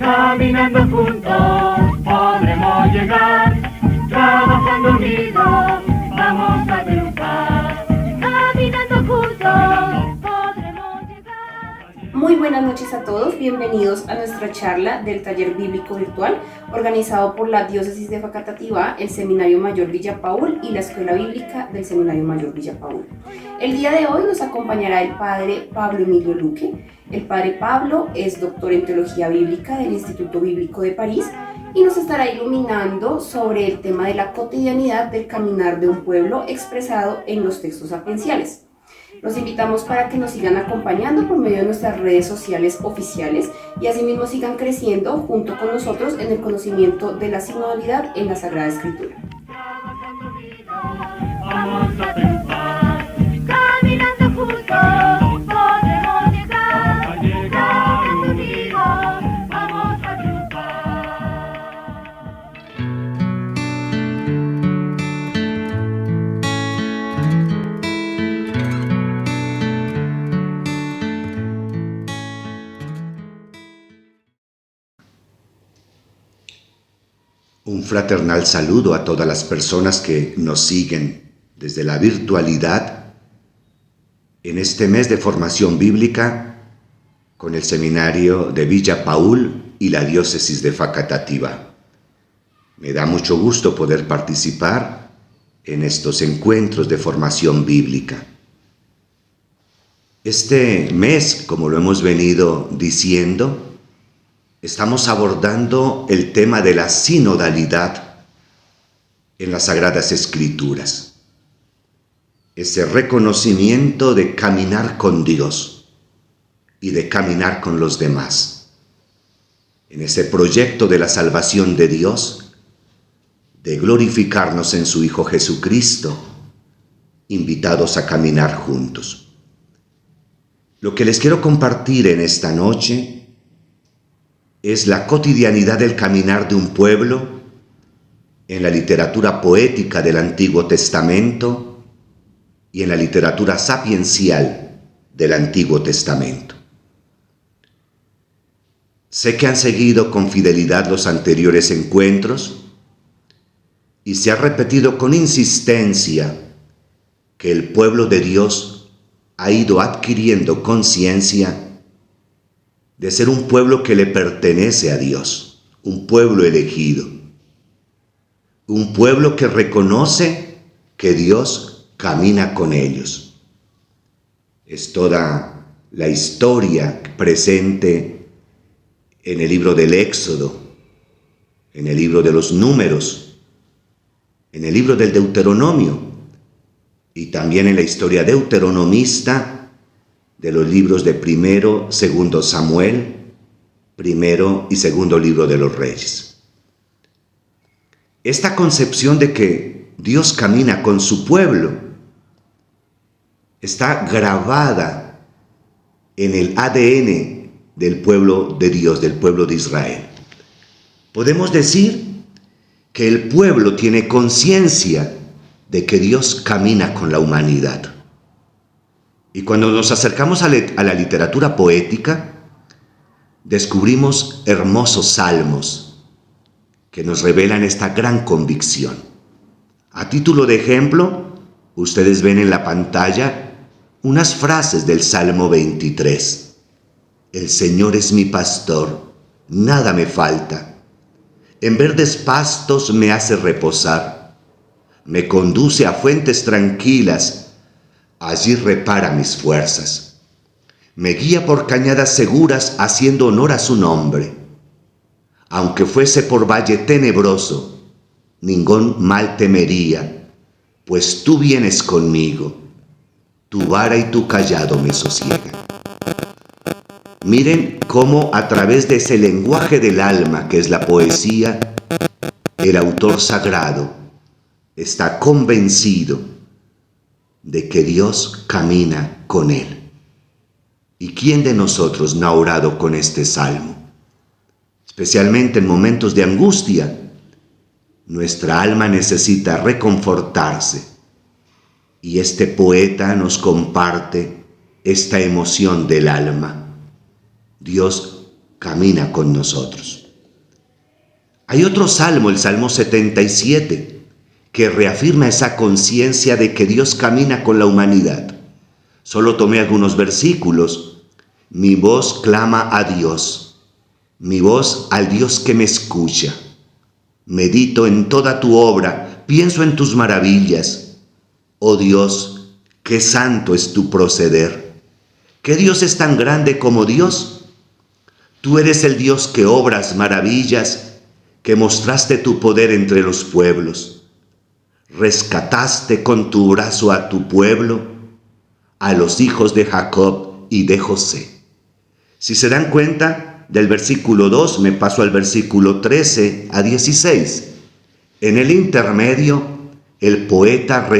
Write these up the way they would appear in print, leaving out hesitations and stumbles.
Caminando juntos podremos llegar, trabajando unidos vamos a triunfar. Caminando juntos podremos llegar. Muy buenas noches a todos, bienvenidos a nuestra charla del taller bíblico virtual organizado por la Diócesis de Facatativá, el Seminario Mayor Villa Paul y la Escuela Bíblica del Seminario Mayor Villa Paul. El día de hoy nos acompañará el Padre Pablo Emilio Luque. El Padre Pablo es doctor en Teología Bíblica del Instituto Bíblico de París y nos estará iluminando sobre el tema de la cotidianidad del caminar de un pueblo expresado en los textos sapienciales. Los invitamos para que nos sigan acompañando por medio de nuestras redes sociales oficiales y asimismo sigan creciendo junto con nosotros en el conocimiento de la sinodalidad en la Sagrada Escritura. Vamos a triunfar, caminando juntos podremos llegar unidos vamos a triunfar. Un fraternal saludo a todas las personas que nos siguen desde la virtualidad en este mes de formación bíblica con el Seminario de Villa Paul y la Diócesis de Facatativá. Me da mucho gusto poder participar en estos encuentros de formación bíblica. Este mes, como lo hemos venido diciendo, estamos abordando el tema de la sinodalidad en las Sagradas Escrituras. Ese reconocimiento de caminar con Dios y de caminar con los demás. En ese proyecto de la salvación de Dios, de glorificarnos en su Hijo Jesucristo, invitados a caminar juntos. Lo que les quiero compartir en esta noche es la cotidianidad del caminar de un pueblo en la literatura poética del Antiguo Testamento y en la literatura sapiencial del Antiguo Testamento. Sé que han seguido con fidelidad los anteriores encuentros y se ha repetido con insistencia que el pueblo de Dios ha ido adquiriendo conciencia de ser un pueblo que le pertenece a Dios, un pueblo elegido, un pueblo que reconoce que Dios camina con ellos. Es toda la historia presente en el libro del Éxodo, en el libro de los Números, en el libro del Deuteronomio y también en la historia deuteronomista de los libros de primero, segundo Samuel, primero y segundo libro de los Reyes. Esta concepción de que Dios camina con su pueblo está grabada en el ADN del pueblo de Dios, del pueblo de Israel. Podemos decir que el pueblo tiene conciencia de que Dios camina con la humanidad. Y cuando nos acercamos a la literatura poética, descubrimos hermosos salmos que nos revelan esta gran convicción. A título de ejemplo, ustedes ven en la pantalla unas frases del Salmo 23. El Señor es mi pastor, nada me falta. En verdes pastos me hace reposar. Me conduce a fuentes tranquilas. Allí repara mis fuerzas. Me guía por cañadas seguras haciendo honor a su nombre. Aunque fuese por valle tenebroso, ningún mal temería, pues tú vienes conmigo. Tu vara y tu cayado me sosiegan. Miren cómo a través de ese lenguaje del alma que es la poesía, el autor sagrado está convencido de que Dios camina con él. ¿Y quién de nosotros no ha orado con este salmo? Especialmente en momentos de angustia, nuestra alma necesita reconfortarse y este poeta nos comparte esta emoción del alma. Dios camina con nosotros. Hay otro salmo, el Salmo 77, que reafirma esa conciencia de que Dios camina con la humanidad. Solo tomé algunos versículos. Mi voz clama a Dios, mi voz al Dios que me escucha. Medito en toda tu obra, pienso en tus maravillas. Oh Dios, qué santo es tu proceder. ¿Qué Dios es tan grande como Dios? Tú eres el Dios que obras maravillas, que mostraste tu poder entre los pueblos. Rescataste con tu brazo a tu pueblo, a los hijos de Jacob y de José. Si se dan cuenta, del versículo 2 me paso al versículo 13 a 16. En el intermedio, el poeta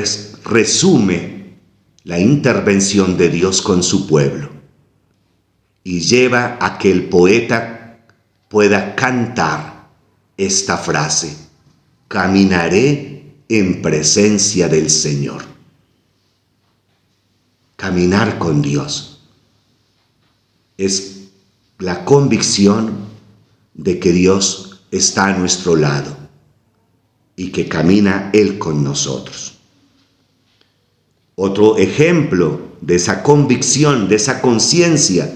resume la intervención de Dios con su pueblo y lleva a que el poeta pueda cantar esta frase: caminaré en presencia del Señor. Caminar con Dios es la convicción de que Dios está a nuestro lado y que camina Él con nosotros. Otro ejemplo de esa convicción, de esa conciencia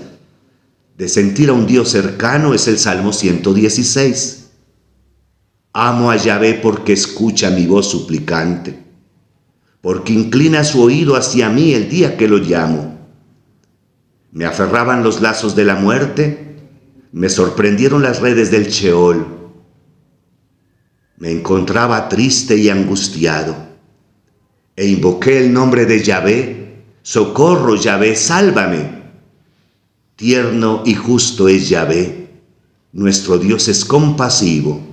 de sentir a un Dios cercano es el Salmo 116. Amo a Yahvé porque escucha mi voz suplicante, porque inclina su oído hacia mí el día que lo llamo. Me aferraban los lazos de la muerte, me sorprendieron las redes del Sheol. Me encontraba triste y angustiado, e invoqué el nombre de Yahvé. Socorro, Yahvé, sálvame. Tierno y justo es Yahvé, nuestro Dios es compasivo.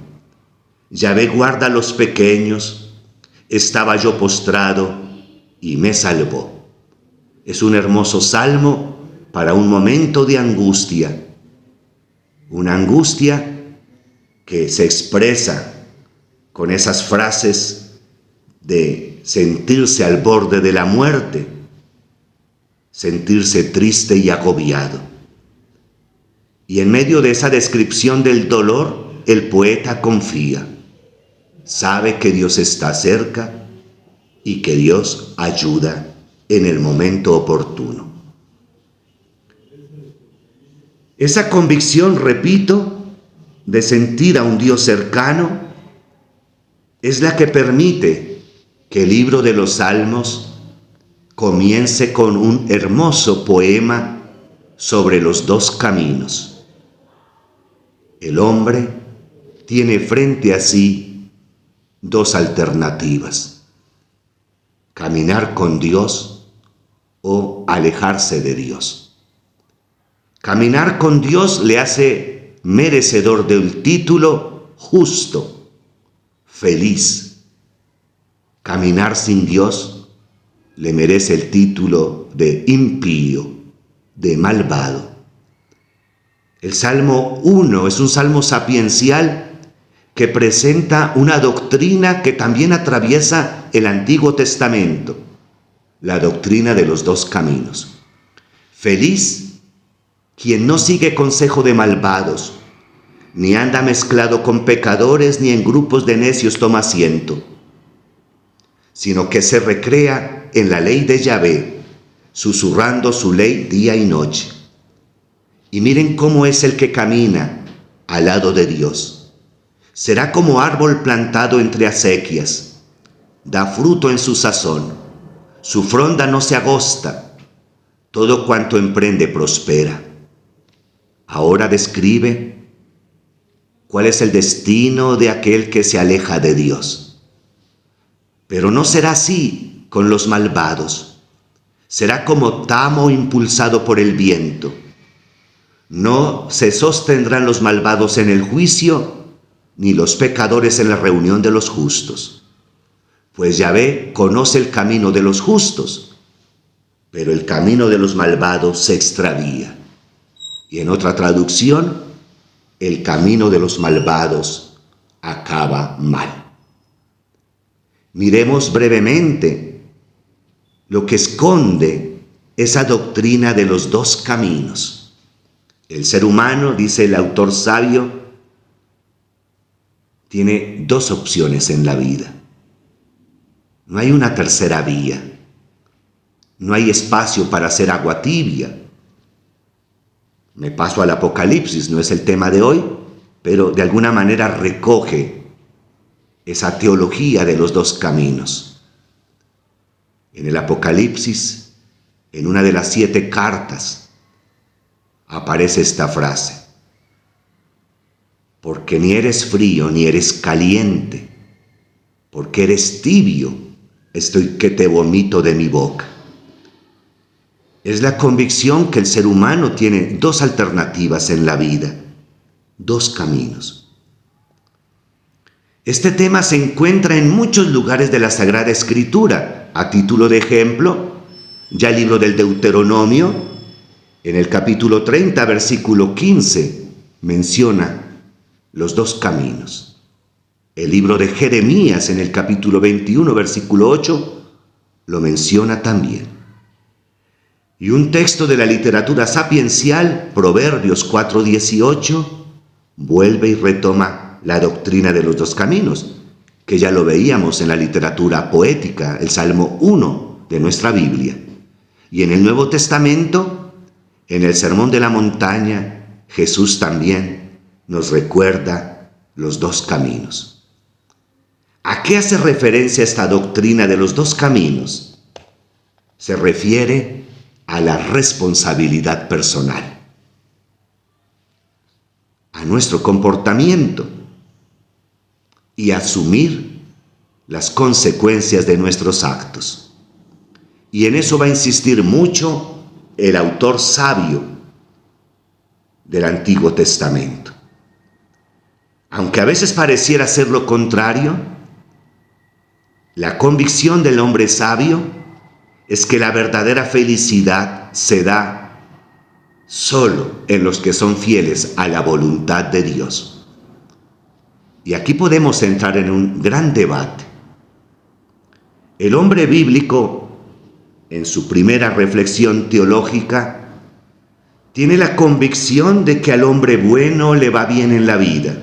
Yahvé guarda a los pequeños, estaba yo postrado y me salvó. Es un hermoso salmo para un momento de angustia, una angustia que se expresa con esas frases de sentirse al borde de la muerte, sentirse triste y agobiado. Y en medio de esa descripción del dolor, el poeta confía, sabe que Dios está cerca y que Dios ayuda en el momento oportuno. Esa convicción, repito, de sentir a un Dios cercano, es la que permite que el libro de los Salmos comience con un hermoso poema sobre los dos caminos. El hombre tiene frente a sí dos alternativas: caminar con Dios o alejarse de Dios. Caminar con Dios le hace merecedor del título justo, feliz. Caminar sin Dios le merece el título de impío, de malvado. El Salmo 1 es un salmo sapiencial que presenta una doctrina que también atraviesa el Antiguo Testamento, la doctrina de los dos caminos. Feliz quien no sigue consejo de malvados, ni anda mezclado con pecadores, ni en grupos de necios toma asiento, sino que se recrea en la ley de Yahvé, susurrando su ley día y noche. Y miren cómo es el que camina al lado de Dios. Será como árbol plantado entre acequias, da fruto en su sazón, su fronda no se agosta, todo cuanto emprende prospera. Ahora describe cuál es el destino de aquel que se aleja de Dios. Pero no será así con los malvados. Será como tamo impulsado por el viento. No se sostendrán los malvados en el juicio, ni los pecadores en la reunión de los justos. Pues Yahvé conoce el camino de los justos, pero el camino de los malvados se extravía. Y en otra traducción, el camino de los malvados acaba mal. Miremos brevemente lo que esconde esa doctrina de los dos caminos. El ser humano, dice el autor sabio, tiene dos opciones en la vida. No hay una tercera vía. No hay espacio para hacer agua tibia. Me paso al Apocalipsis, no es el tema de hoy, pero de alguna manera recoge esa teología de los dos caminos. En el Apocalipsis, en una de las 7 cartas, aparece esta frase: porque ni eres frío ni eres caliente, porque eres tibio, estoy que te vomito de mi boca. Es la convicción que el ser humano tiene dos alternativas en la vida, dos caminos. Este tema se encuentra en muchos lugares de la Sagrada Escritura. A título de ejemplo, ya el libro del Deuteronomio, en el capítulo 30, versículo 15, menciona los dos caminos. El libro de Jeremías, en el capítulo 21, versículo 8, lo menciona también. Y un texto de la literatura sapiencial, Proverbios 4:18, vuelve y retoma la doctrina de los dos caminos, que ya lo veíamos en la literatura poética, el Salmo 1 de nuestra Biblia. Y en el Nuevo Testamento, en el Sermón de la Montaña, Jesús también nos recuerda los dos caminos. ¿A qué hace referencia esta doctrina de los dos caminos? Se refiere a la responsabilidad personal, a nuestro comportamiento y asumir las consecuencias de nuestros actos. Y en eso va a insistir mucho el autor sabio del Antiguo Testamento. Aunque a veces pareciera ser lo contrario, la convicción del hombre sabio es que la verdadera felicidad se da solo en los que son fieles a la voluntad de Dios. Y aquí podemos entrar en un gran debate. El hombre bíblico, en su primera reflexión teológica, tiene la convicción de que al hombre bueno le va bien en la vida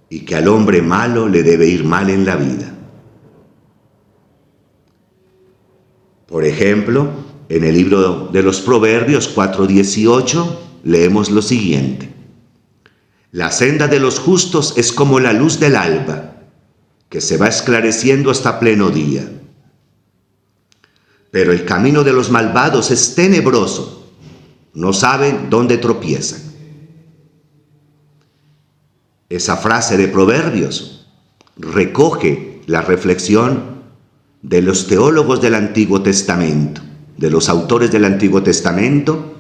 y que al hombre malo le debe ir mal en la vida. Por ejemplo, en el libro de los Proverbios 4:18 leemos lo siguiente: la senda de los justos es como la luz del alba, que se va esclareciendo hasta pleno día. Pero el camino de los malvados es tenebroso, no saben dónde tropiezan. Esa frase de Proverbios recoge la reflexión de los teólogos del Antiguo Testamento, de los autores del Antiguo Testamento,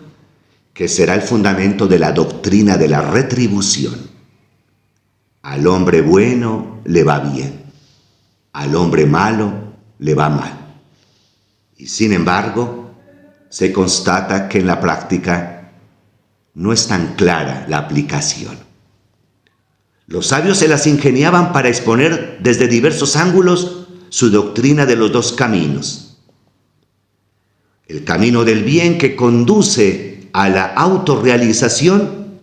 que será el fundamento de la doctrina de la retribución. Al hombre bueno le va bien, al hombre malo le va mal. Y sin embargo, se constata que en la práctica no es tan clara la aplicación. Los sabios se las ingeniaban para exponer desde diversos ángulos su doctrina de los dos caminos. El camino del bien que conduce a la autorrealización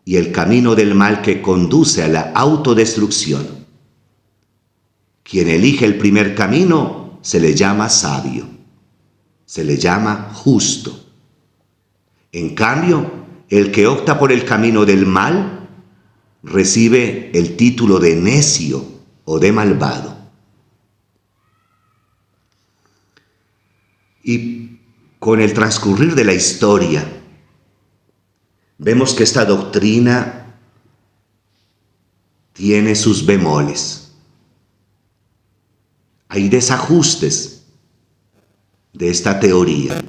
y el camino del mal que conduce a la autodestrucción. Quien elige el primer camino se le llama sabio, se le llama justo. En cambio, el que opta por el camino del mal recibe el título de necio o de malvado. Y con el transcurrir de la historia, vemos que esta doctrina tiene sus bemoles. Hay desajustes de esta teoría.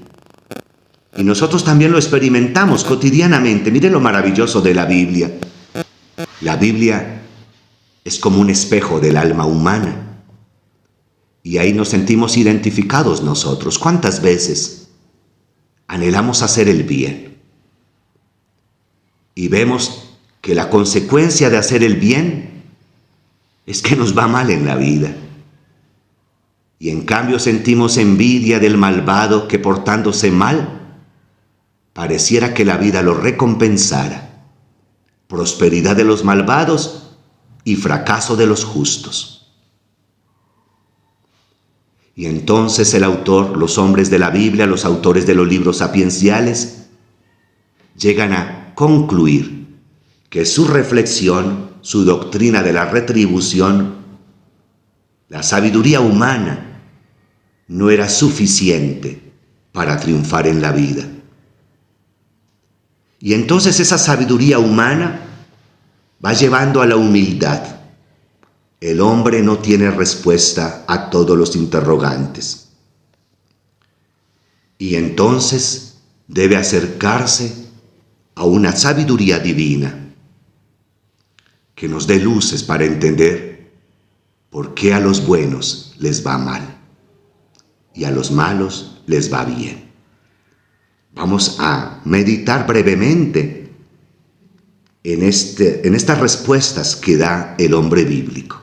Y nosotros también lo experimentamos cotidianamente. Miren lo maravilloso de la Biblia. La Biblia es como un espejo del alma humana. Y ahí nos sentimos identificados nosotros. ¿Cuántas veces anhelamos hacer el bien? Y vemos que la consecuencia de hacer el bien es que nos va mal en la vida. Y en cambio sentimos envidia del malvado que, portándose mal, pareciera que la vida lo recompensara. Prosperidad de los malvados y fracaso de los justos. Y entonces el autor, los hombres de la Biblia, los autores de los libros sapienciales, llegan a concluir que su reflexión, su doctrina de la retribución, la sabiduría humana, no era suficiente para triunfar en la vida. Y entonces esa sabiduría humana va llevando a la humildad. El hombre no tiene respuesta a todos los interrogantes. Y entonces debe acercarse a una sabiduría divina que nos dé luces para entender por qué a los buenos les va mal y a los malos les va bien. Vamos a meditar brevemente en estas respuestas que da el hombre bíblico.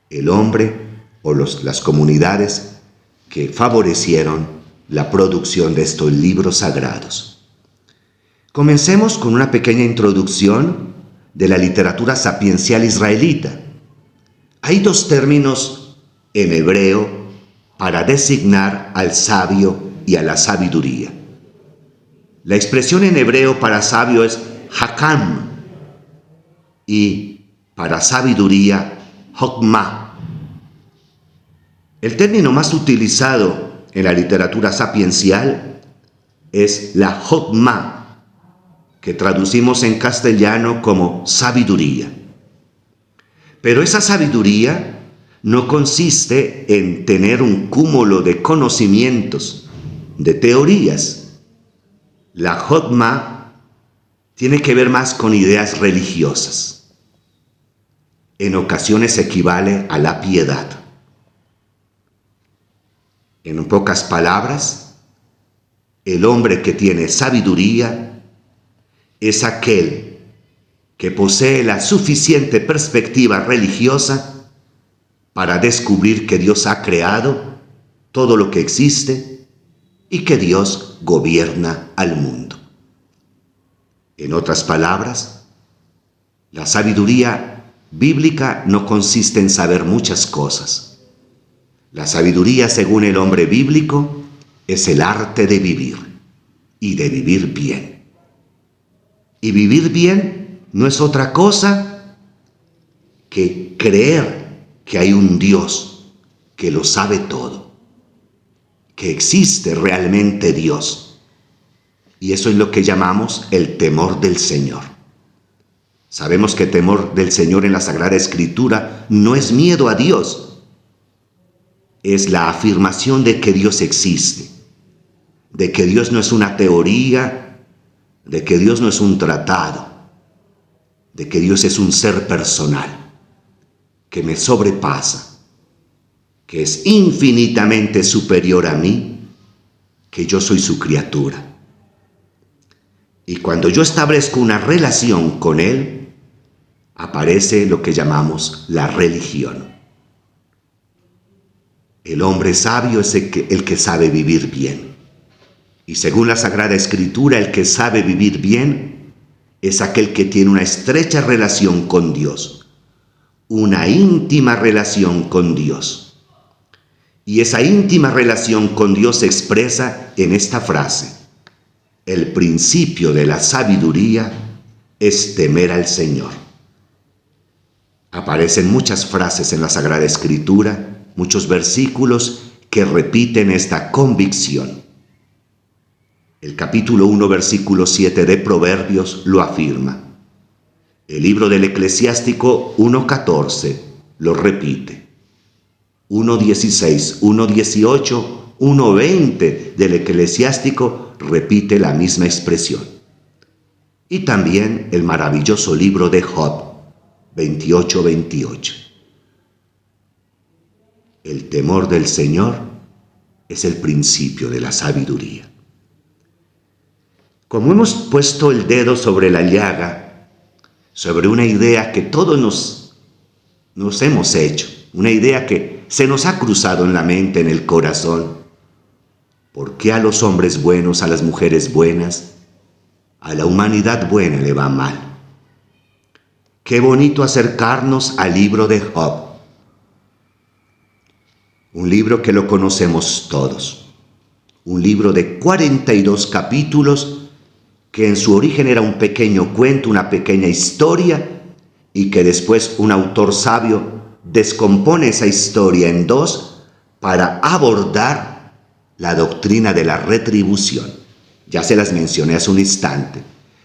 El hombre o las comunidades que favorecieron la producción de estos libros sagrados. Comencemos con una pequeña introducción de la literatura sapiencial israelita. Hay dos términos en hebreo para designar al sabio y a la sabiduría. La expresión en hebreo para sabio es hakam y para sabiduría hokmah. El término más utilizado en la literatura sapiencial es la hokmah, que traducimos en castellano como sabiduría. Pero esa sabiduría no consiste en tener un cúmulo de conocimientos, de teorías. La hokmah tiene que ver más con ideas religiosas. En ocasiones equivale a la piedad. En pocas palabras, el hombre que tiene sabiduría es aquel que posee la suficiente perspectiva religiosa para descubrir que Dios ha creado todo lo que existe y que Dios gobierna al mundo. En otras palabras, la sabiduría bíblica no consiste en saber muchas cosas. La sabiduría, según el hombre bíblico, es el arte de vivir y de vivir bien. Y vivir bien no es otra cosa que creer que hay un Dios que lo sabe todo, que existe realmente Dios. Y eso es lo que llamamos el temor del Señor. Sabemos que temor del Señor en la Sagrada Escritura no es miedo a Dios, es la afirmación de que Dios existe, de que Dios no es una teoría, de que Dios no es un tratado, de que Dios es un ser personal, que me sobrepasa, que es infinitamente superior a mí, que yo soy su criatura. Y cuando yo establezco una relación con Él, aparece lo que llamamos la religión. El hombre sabio es el que sabe vivir bien. Y según la Sagrada Escritura, el que sabe vivir bien es aquel que tiene una estrecha relación con Dios, una íntima relación con Dios. Y esa íntima relación con Dios se expresa en esta frase: el principio de la sabiduría es temer al Señor. Aparecen muchas frases en la Sagrada Escritura, muchos versículos que repiten esta convicción. El capítulo 1, versículo 7 de Proverbios lo afirma. El libro del Eclesiástico 1:14 lo repite. 1:16, 1:18, 1:20 del Eclesiástico repite la misma expresión. Y también el maravilloso libro de Job 28:28. El temor del Señor es el principio de la sabiduría. Como hemos puesto el dedo sobre la llaga, sobre una idea que todos nos hemos hecho, una idea que se nos ha cruzado en la mente, en el corazón: ¿por qué a los hombres buenos, a las mujeres buenas, a la humanidad buena le va mal? Qué bonito acercarnos al libro de Job. Un libro que lo conocemos todos. Un libro de 42 capítulos que en su origen era un pequeño cuento, una pequeña historia, y que después un autor sabio descompone esa historia en dos para abordar la doctrina de la retribución. Ya se las mencioné hace un instante.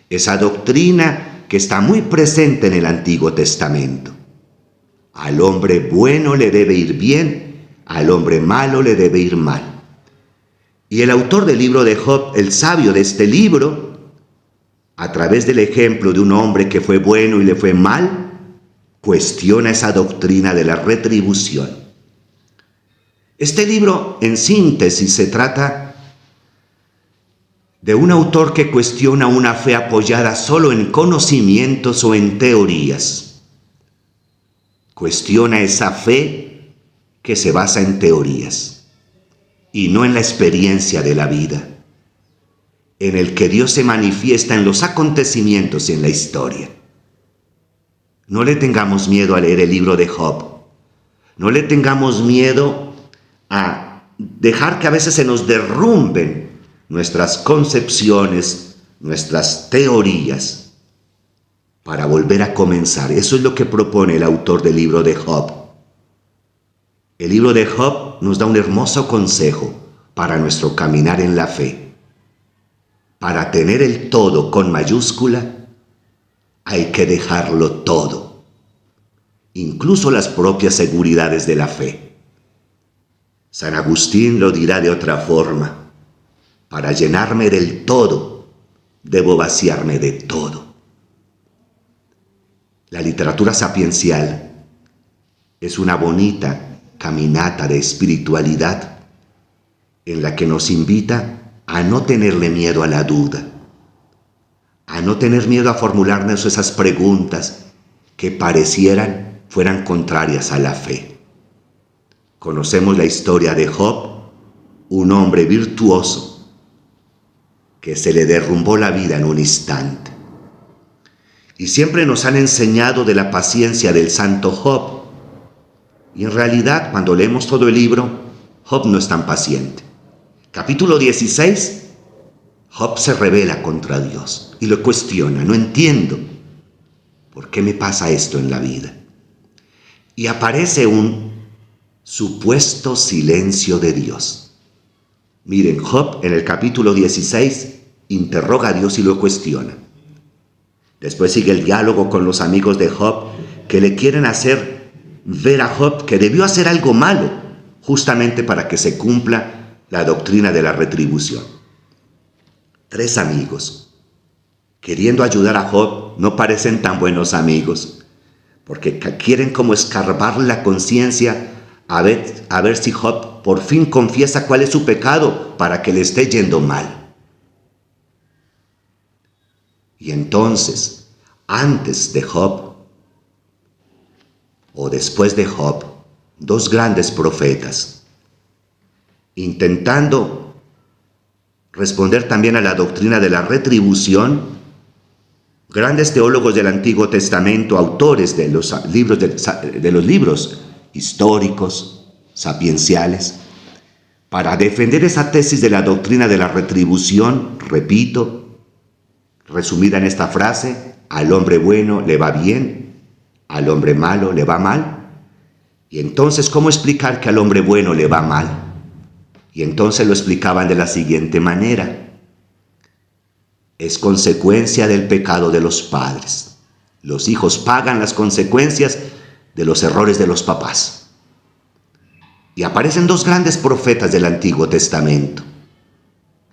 Esa doctrina que está muy presente en el Antiguo Testamento. Al hombre bueno le debe ir bien, al hombre malo le debe ir mal. Y el autor del libro de Job, el sabio de este libro, a través del ejemplo de un hombre que fue bueno y le fue mal, cuestiona esa doctrina de la retribución. Este libro, en síntesis, se trata de un autor que cuestiona una fe apoyada solo en conocimientos o en teorías. Cuestiona esa fe que se basa en teorías y no en la experiencia de la vida, en el que Dios se manifiesta en los acontecimientos y en la historia. No le tengamos miedo a leer el libro de Job. No le tengamos miedo a dejar que a veces se nos derrumben nuestras concepciones, nuestras teorías, para volver a comenzar. Eso es lo que propone el autor del libro de Job. El libro de Job nos da un hermoso consejo para nuestro caminar en la fe. Para tener el todo con mayúscula, hay que dejarlo todo, incluso las propias seguridades de la fe. San Agustín lo dirá de otra forma: para llenarme del todo, debo vaciarme de todo. La literatura sapiencial es una bonita caminata de espiritualidad en la que nos invita a no tenerle miedo a la duda, a no tener miedo a formularnos esas preguntas que fueran contrarias a la fe. Conocemos la historia de Job, un hombre virtuoso que se le derrumbó la vida en un instante. Y siempre nos han enseñado de la paciencia del santo Job. Y en realidad, cuando leemos todo el libro, Job no es tan paciente. Capítulo 16, Job se rebela contra Dios y lo cuestiona. No entiendo por qué me pasa esto en la vida. Y aparece un supuesto silencio de Dios. Miren, Job en el capítulo 16 interroga a Dios y lo cuestiona. Después sigue el diálogo con los amigos de Job que le quieren hacer ver a Job que debió hacer algo malo justamente para que se cumpla la doctrina de la retribución. 3 amigos, queriendo ayudar a Job, no parecen tan buenos amigos, porque quieren como escarbar la conciencia a ver si Job por fin confiesa cuál es su pecado para que le esté yendo mal. Y entonces, antes de Job o después de Job, 2 grandes profetas, intentando responder también a la doctrina de la retribución, grandes teólogos del Antiguo Testamento, autores de los libros históricos, sapienciales, para defender esa tesis de la doctrina de la retribución, repito, resumida en esta frase: al hombre bueno le va bien, al hombre malo le va mal. Y entonces, ¿cómo explicar que al hombre bueno le va mal? Y entonces lo explicaban de la siguiente manera: es consecuencia del pecado de los padres. Los hijos pagan las consecuencias de los errores de los papás. Y aparecen 2 grandes profetas del Antiguo Testamento,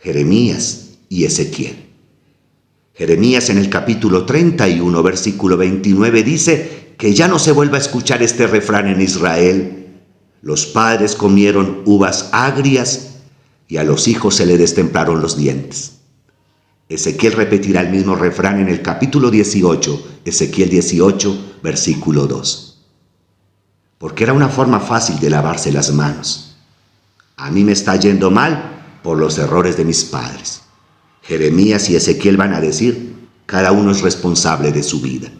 Jeremías y Ezequiel. Jeremías en el capítulo 31, versículo 29 dice que ya no se vuelva a escuchar este refrán en Israel: los padres comieron uvas agrias y a los hijos se le destemplaron los dientes. Ezequiel repetirá el mismo refrán en el capítulo 18, Ezequiel 18, versículo 2. Porque era una forma fácil de lavarse las manos. A mí me está yendo mal por los errores de mis padres. Jeremías y Ezequiel van a decir: cada uno es responsable de su vida.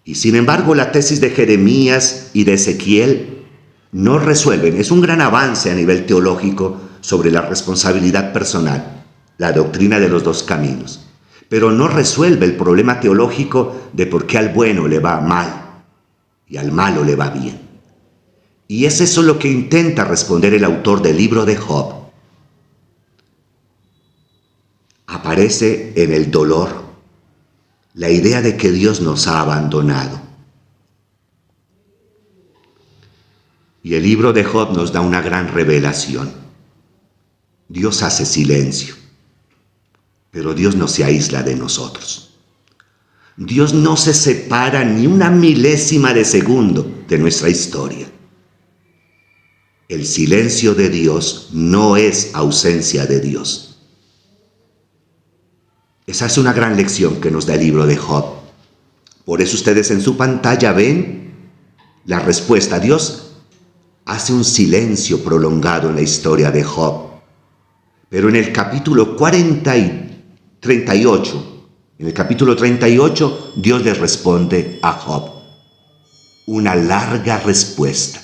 Y sin embargo, la tesis de Jeremías y de Ezequiel no resuelven. Es un gran avance a nivel teológico sobre la responsabilidad personal, la doctrina de los dos caminos, pero no resuelve el problema teológico de por qué al bueno le va mal y al malo le va bien. Y es eso lo que intenta responder el autor del libro de Job. Aparece en el dolor la idea de que Dios nos ha abandonado. Y el libro de Job nos da una gran revelación. Dios hace silencio, pero Dios no se aísla de nosotros. Dios no se separa ni una milésima de segundo de nuestra historia. El silencio de Dios no es ausencia de Dios. Esa es una gran lección que nos da el libro de Job. Por eso ustedes en su pantalla ven la respuesta. Dios hace un silencio prolongado en la historia de Job. Pero en el capítulo 38, Dios le responde a Job una larga respuesta,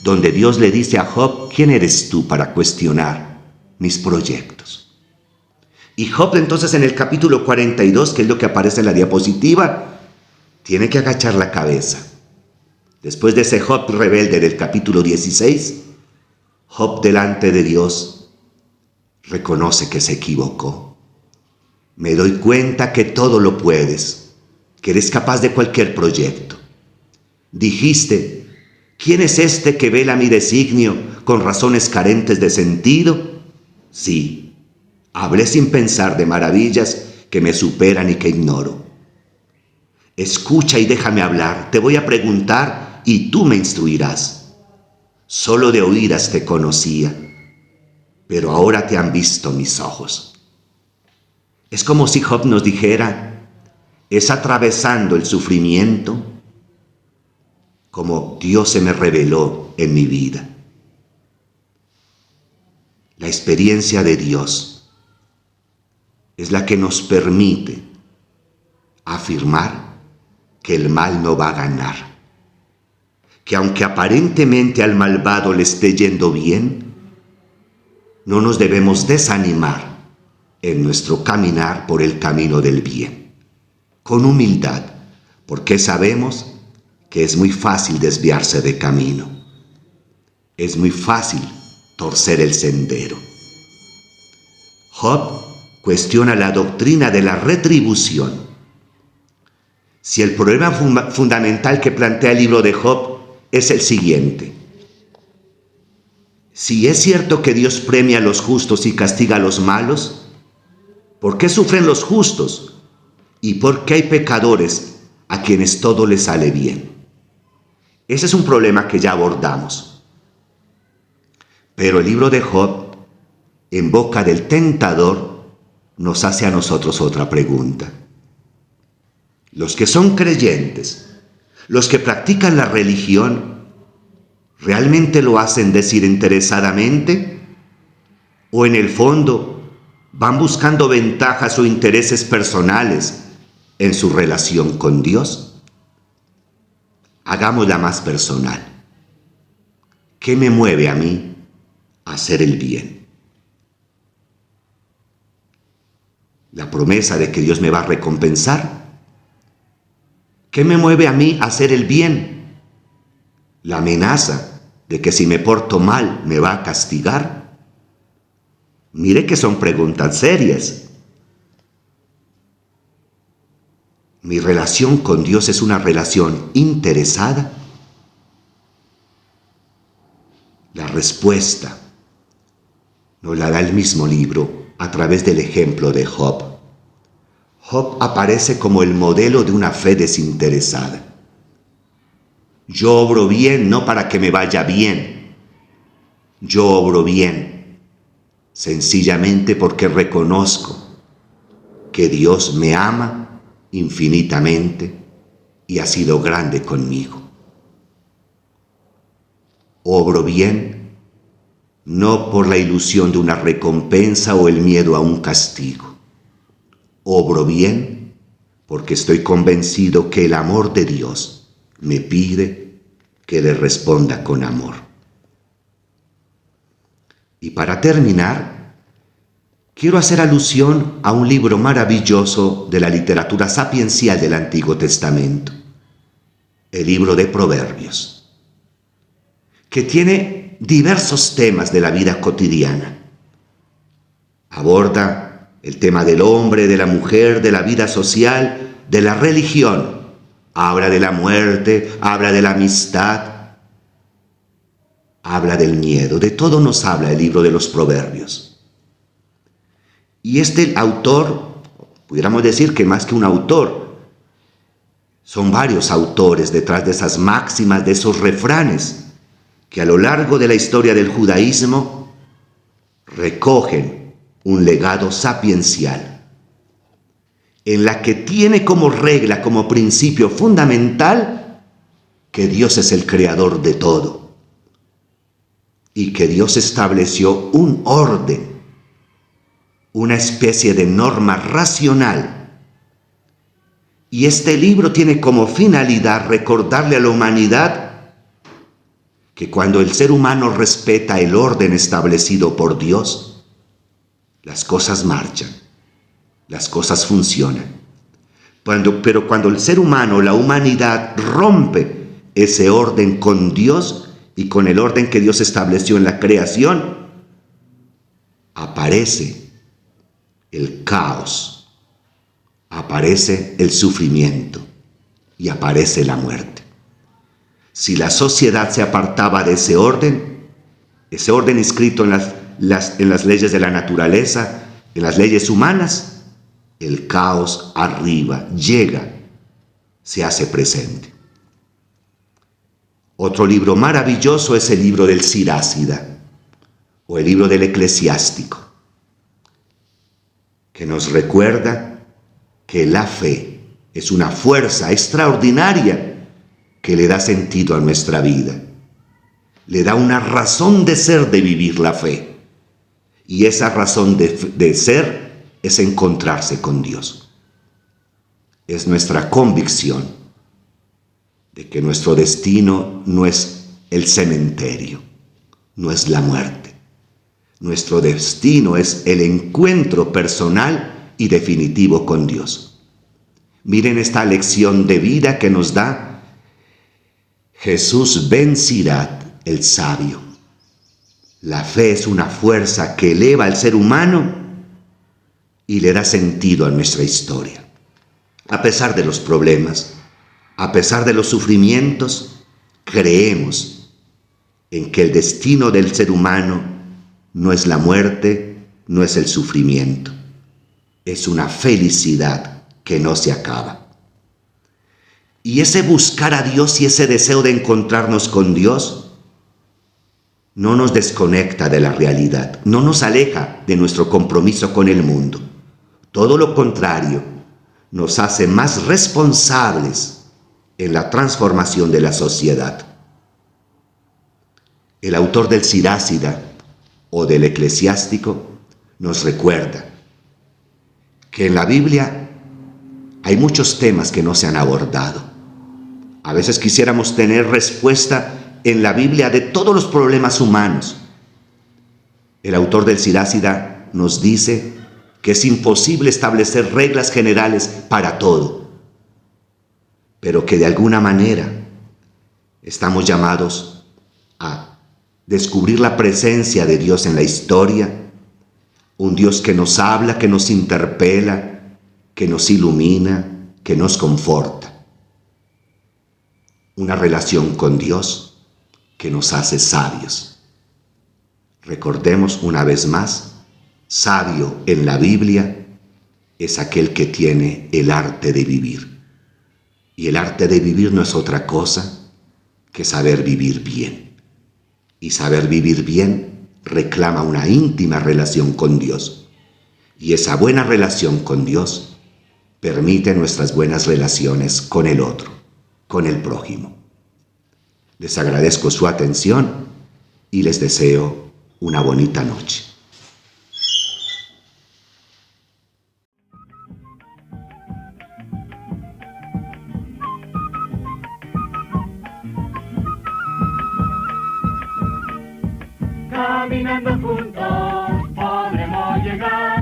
donde Dios le dice a Job: ¿quién eres tú para cuestionar mis proyectos? Y Job entonces en el capítulo 42, que es lo que aparece en la diapositiva, tiene que agachar la cabeza. Después de ese Job rebelde del capítulo 16, Job delante de Dios reconoce que se equivocó. Me doy cuenta que todo lo puedes, que eres capaz de cualquier proyecto. Dijiste: ¿quién es este que vela mi designio con razones carentes de sentido? Sí. Hablé sin pensar de maravillas que me superan y que ignoro. Escucha y déjame hablar. Te voy a preguntar y tú me instruirás. Solo de oídas te conocía, pero ahora te han visto mis ojos. Es como si Job nos dijera: es atravesando el sufrimiento como Dios se me reveló en mi vida. La experiencia de Dios es la que nos permite afirmar que el mal no va a ganar, que aunque aparentemente al malvado le esté yendo bien, no nos debemos desanimar en nuestro caminar por el camino del bien, con humildad, porque sabemos que es muy fácil desviarse de camino, es muy fácil torcer el sendero. Job cuestiona la doctrina de la retribución. Si el problema fundamental que plantea el libro de Job es el siguiente: si es cierto que Dios premia a los justos y castiga a los malos, ¿por qué sufren los justos? ¿Y por qué hay pecadores a quienes todo les sale bien? Ese es un problema que ya abordamos. Pero el libro de Job, en boca del tentador, nos hace a nosotros otra pregunta. Los que son creyentes, los que practican la religión, ¿realmente lo hacen desinteresadamente? ¿O en el fondo van buscando ventajas o intereses personales en su relación con Dios? Hagámosla más personal. ¿Qué me mueve a mí a hacer el bien? La promesa de que Dios me va a recompensar. ¿Qué me mueve a mí a hacer el bien? La amenaza de que si me porto mal me va a castigar. Mire que son preguntas serias. ¿Mi relación con Dios es una relación interesada? La respuesta nos la da el mismo libro a través del ejemplo de Job. Job aparece como el modelo de una fe desinteresada. Yo obro bien no para que me vaya bien. Yo obro bien sencillamente porque reconozco que Dios me ama infinitamente y ha sido grande conmigo. Obro bien no por la ilusión de una recompensa o el miedo a un castigo. Obro bien porque estoy convencido que el amor de Dios me pide que le responda con amor. Y para terminar, quiero hacer alusión a un libro maravilloso de la literatura sapiencial del Antiguo Testamento, el libro de Proverbios, que tiene diversos temas de la vida cotidiana. Aborda el tema del hombre, de la mujer, de la vida social, de la religión. Habla de la muerte, habla de la amistad, habla del miedo. De todo nos habla el libro de los Proverbios. Y este autor, pudiéramos decir que más que un autor, son varios autores detrás de esas máximas, de esos refranes, que a lo largo de la historia del judaísmo recogen un legado sapiencial, en la que tiene como regla, como principio fundamental, que Dios es el creador de todo y que Dios estableció un orden, una especie de norma racional. Y este libro tiene como finalidad recordarle a la humanidad que cuando el ser humano respeta el orden establecido por Dios, las cosas marchan, las cosas funcionan. Pero cuando el ser humano, la humanidad, rompe ese orden con Dios y con el orden que Dios estableció en la creación, aparece el caos, aparece el sufrimiento y aparece la muerte. Si la sociedad se apartaba de ese orden inscrito en las leyes de la naturaleza, en las leyes humanas, el caos arriba, llega, se hace presente. Otro libro maravilloso es el libro del Sirácida, o el libro del Eclesiástico, que nos recuerda que la fe es una fuerza extraordinaria que le da sentido a nuestra vida, le da una razón de ser de vivir la fe, y esa razón de ser es encontrarse con Dios. Es nuestra convicción de que nuestro destino no es el cementerio, no es la muerte. Nuestro destino es el encuentro personal y definitivo con Dios. Miren esta lección de vida que nos da Jesús ben Sirat, el sabio. La fe es una fuerza que eleva al ser humano y le da sentido a nuestra historia. A pesar de los problemas, a pesar de los sufrimientos, creemos en que el destino del ser humano no es la muerte, no es el sufrimiento. Es una felicidad que no se acaba. Y ese buscar a Dios y ese deseo de encontrarnos con Dios no nos desconecta de la realidad, no nos aleja de nuestro compromiso con el mundo. Todo lo contrario, nos hace más responsables en la transformación de la sociedad. El autor del Sirácida o del Eclesiástico nos recuerda que en la Biblia hay muchos temas que no se han abordado. A veces quisiéramos tener respuesta en la Biblia de todos los problemas humanos. El autor del Sirácida nos dice que es imposible establecer reglas generales para todo, pero que de alguna manera estamos llamados a descubrir la presencia de Dios en la historia, un Dios que nos habla, que nos interpela, que nos ilumina, que nos conforta. Una relación con Dios que nos hace sabios. Recordemos una vez más, sabio en la Biblia es aquel que tiene el arte de vivir. Y el arte de vivir no es otra cosa que saber vivir bien. Y saber vivir bien reclama una íntima relación con Dios. Y esa buena relación con Dios permite nuestras buenas relaciones con el otro, con el prójimo. Les agradezco su atención y les deseo una bonita noche. Caminando juntos podremos llegar.